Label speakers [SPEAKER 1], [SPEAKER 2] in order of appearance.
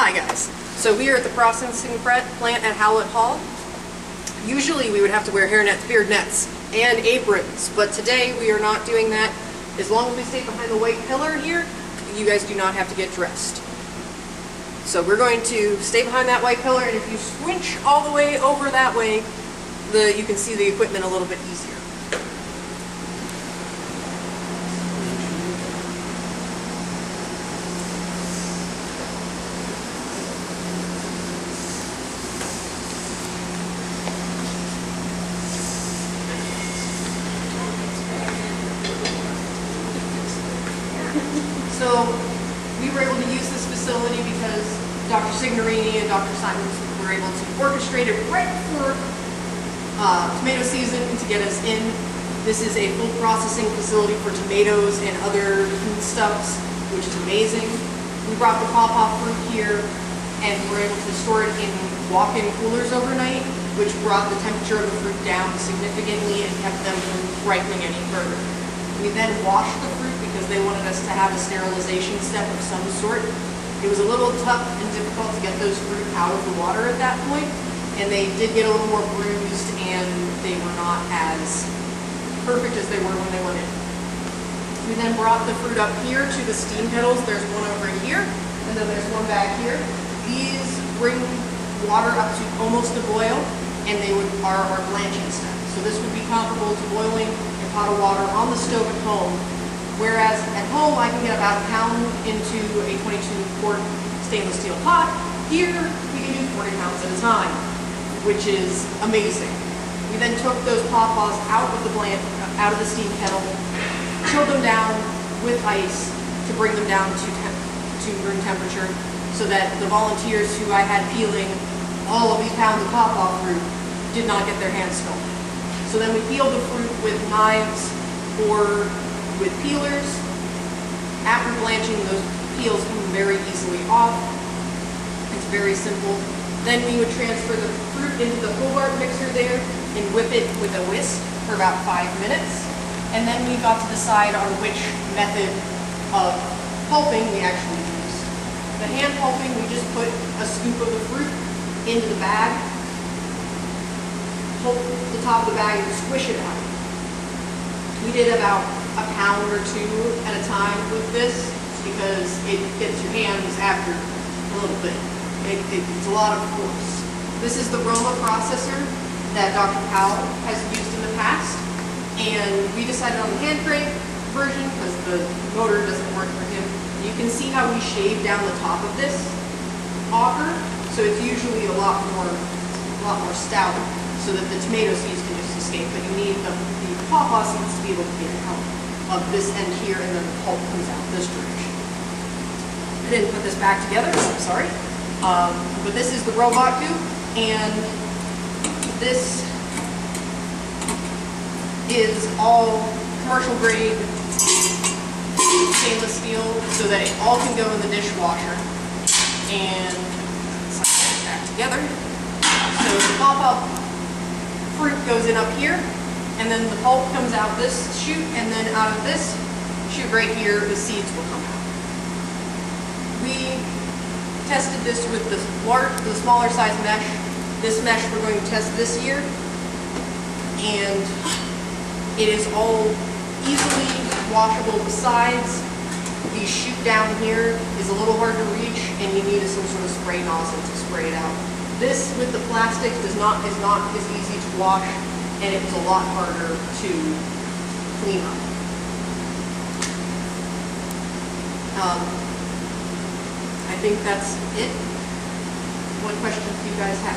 [SPEAKER 1] Hi guys. So we are at the processing plant at Howlett Hall. Usually we would have to wear hairnets, beard nets, and aprons, but today we are not doing that. As long as we stay behind the white pillar here, you guys do not have to get dressed. So we're going to stay behind that white pillar, and if you squinch all the way over that way, you can see the equipment a little bit easier. So we were able to use this facility because Dr. Signorini and Dr. Simons were able to orchestrate it right before tomato season to get us in. This is a full processing facility for tomatoes and other foodstuffs, which is amazing. We brought the pawpaw fruit here and were able to store it in walk-in coolers overnight, which brought the temperature of the fruit down significantly and kept them from ripening any further. We then washed the fruit because they wanted us to have a sterilization step of some sort. It was a little tough and difficult to get those fruit out of the water at that point, and they did get a little more bruised and they were not as perfect as they were when they went in. We then brought the fruit up here to the steam kettles. There's one over here, and then there's one back here. These bring water up to almost a boil, and they are our blanching step. So this would be comparable to boiling a pot of water on the stove at home, whereas at home I can get about a pound into a 22-quart stainless steel pot. Here we can do 40 pounds at a time, which is amazing. We then took those pawpaws out of the steam kettle, chilled them down with ice to bring them down to room temperature, so that the volunteers who I had peeling all of these pounds of pawpaw fruit did not get their hands stolen. So then we peeled the fruit with knives or with peelers. After blanching, those peels come very easily off. It's very simple. Then we would transfer the fruit into the Hobart mixer there and whip it with a whisk for about 5 minutes. And then we got to decide on which method of pulping we actually use. The hand pulping, we just put a scoop of the fruit into the bag, pull the top of the bag and squish it out. We did about a pound or two at a time with this because it gets your hands after a little bit. It's a lot of force. This is the Roma processor that Dr. Powell has used in the past, and we decided on the hand crank version because the motor doesn't work for him. You can see how we shave down the top of this auger, so it's usually a lot more stout, so that the tomato seeds can just escape. But you need the pawpaw seeds to be able to get out of this end here, and then the pulp comes out this direction. I didn't put this back together, so I'm sorry. But this is the robot coop, and this is all commercial grade stainless steel so that it all can go in the dishwasher. And let's put it back together. So the pawpaw fruit goes in up here, and then the pulp comes out this chute, and then out of this chute right here, the seeds will come out. We tested this with the smaller size mesh. This mesh we're going to test this year, and it is all easily washable. Besides, the chute down here is a little hard to reach, and you need some sort of spray nozzle to spray it out. This with the plastic is not as easy to wash, and it was a lot harder to clean up. I think that's it. What questions do you guys have?